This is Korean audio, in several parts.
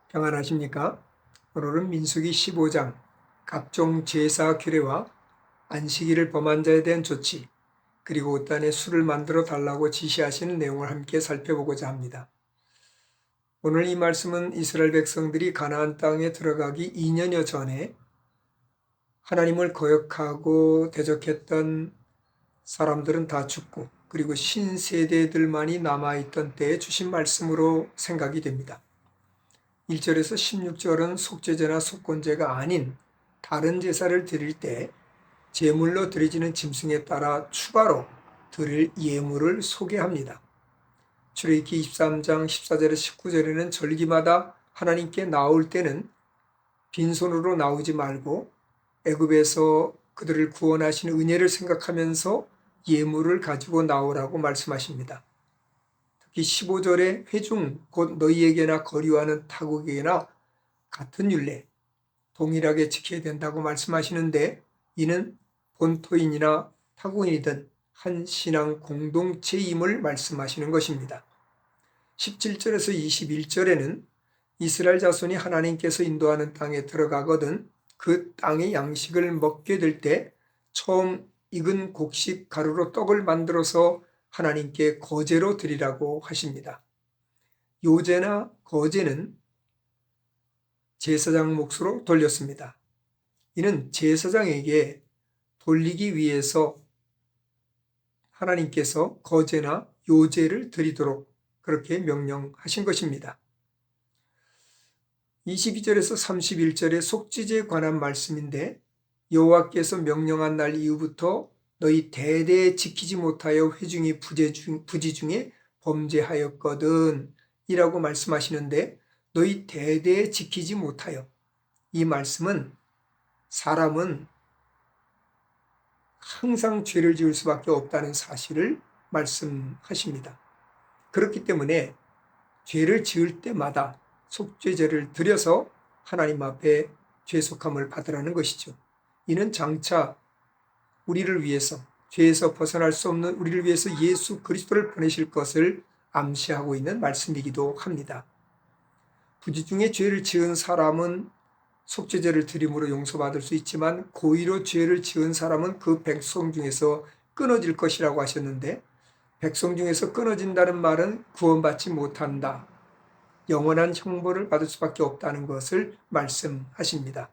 평안하십니까? 오늘은 민수기 15장 각종 제사 규례와 안식일을 범한 자에 대한 조치, 그리고 옷단에 술을 만들어 달라고 지시하시는 내용을 함께 살펴보고자 합니다. 오늘 이 말씀은 이스라엘 백성들이 가나안 땅에 들어가기 2년여 전에 하나님을 거역하고 대적했던 사람들은 다 죽고, 그리고 신세대들만이 남아있던 때에 주신 말씀으로 생각이 됩니다. 1절에서 16절은 속죄제나 속건제가 아닌 다른 제사를 드릴 때 제물로 드려지는 짐승에 따라 추가로 드릴 예물을 소개합니다. 출애굽기 23장 14절에서 19절에는 절기마다 하나님께 나올 때는 빈손으로 나오지 말고 애굽에서 그들을 구원하신 은혜를 생각하면서 예물을 가지고 나오라고 말씀하십니다. 특히 15절에 회중 곧 너희에게나 거류하는 타국에게나 같은 율례 동일하게 지켜야 된다고 말씀하시는데, 이는 본토인이나 타국인이든 한 신앙 공동체임을 말씀하시는 것입니다. 17절에서 21절에는 이스라엘 자손이 하나님께서 인도하는 땅에 들어가거든 그 땅의 양식을 먹게 될 때 처음 익은 곡식 가루로 떡을 만들어서 하나님께 거제로 드리라고 하십니다. 요제나 거제는 제사장 몫으로 돌렸습니다. 이는 제사장에게 돌리기 위해서 하나님께서 거제나 요제를 드리도록 그렇게 명령하신 것입니다. 22절에서 31절의 속죄제에 관한 말씀인데, 여호와께서 명령한 날 이후부터 너희 대대에 지키지 못하여 회중이 부지 중에 범죄하였거든 이라고 말씀하시는데, 너희 대대에 지키지 못하여, 이 말씀은 사람은 항상 죄를 지을 수밖에 없다는 사실을 말씀하십니다. 그렇기 때문에 죄를 지을 때마다 속죄제를 드려서 하나님 앞에 죄속함을 받으라는 것이죠. 이는 장차 우리를 위해서, 죄에서 벗어날 수 없는 우리를 위해서 예수 그리스도를 보내실 것을 암시하고 있는 말씀이기도 합니다. 부지 중에 죄를 지은 사람은 속죄제를 드림으로 용서받을 수 있지만 고의로 죄를 지은 사람은 그 백성 중에서 끊어질 것이라고 하셨는데, 백성 중에서 끊어진다는 말은 구원받지 못한다, 영원한 형벌을 받을 수밖에 없다는 것을 말씀하십니다.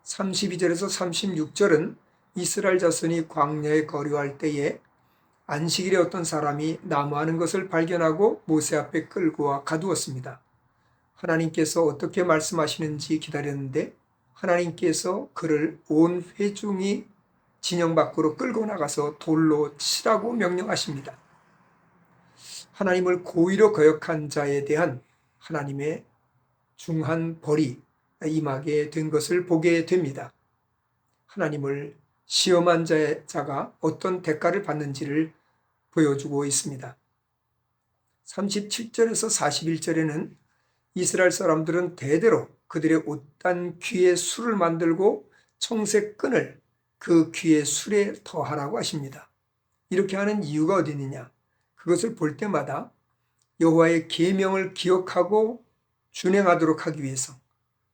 32절에서 36절은 이스라엘 자손이 광야에 거류할 때에 안식일에 어떤 사람이 나무하는 것을 발견하고 모세 앞에 끌고 와 가두었습니다. 하나님께서 어떻게 말씀하시는지 기다렸는데, 하나님께서 그를 온 회중이 진영 밖으로 끌고 나가서 돌로 치라고 명령하십니다. 하나님을 고의로 거역한 자에 대한 하나님의 중한 벌이 임하게 된 것을 보게 됩니다. 하나님을 시험한 자가 어떤 대가를 받는지를 보여주고 있습니다. 37절에서 41절에는 이스라엘 사람들은 대대로 그들의 옷단 귀에 술을 만들고 청색 끈을 그 귀의 술에 더하라고 하십니다. 이렇게 하는 이유가 어디 있느냐? 그것을 볼 때마다 여호와의 계명을 기억하고 준행하도록 하기 위해서,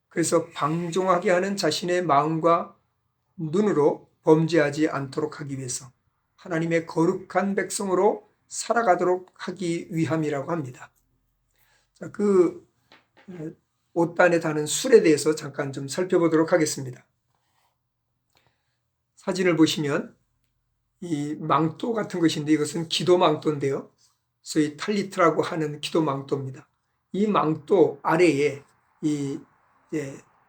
그래서 방종하게 하는 자신의 마음과 눈으로 범죄하지 않도록 하기 위해서 하나님의 거룩한 백성으로 살아가도록 하기 위함이라고 합니다. 자, 그 옷단에 다는 술에 대해서 잠깐 좀 살펴보도록 하겠습니다. 사진을 보시면 이 망토 같은 것인데, 이것은 기도 망토인데요, 소위 탈리트라고 하는 기도 망토입니다. 이 망토 아래에 이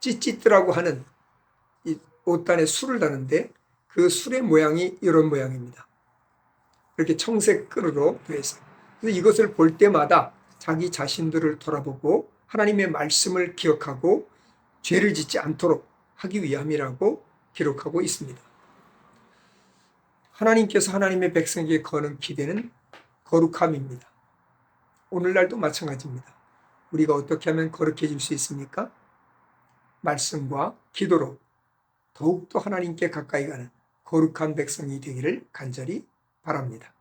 찌찌뜨라고 하는 이 옷단에 술을 다는데, 그 술의 모양이 이런 모양입니다. 이렇게 청색 끈으로 되어서, 그래서 이것을 볼 때마다 자기 자신들을 돌아보고 하나님의 말씀을 기억하고 죄를 짓지 않도록 하기 위함이라고 기록하고 있습니다. 하나님께서 하나님의 백성에게 거는 기대는 거룩함입니다. 오늘날도 마찬가지입니다. 우리가 어떻게 하면 거룩해질 수 있습니까? 말씀과 기도로 더욱더 하나님께 가까이 가는 거룩한 백성이 되기를 간절히 바랍니다.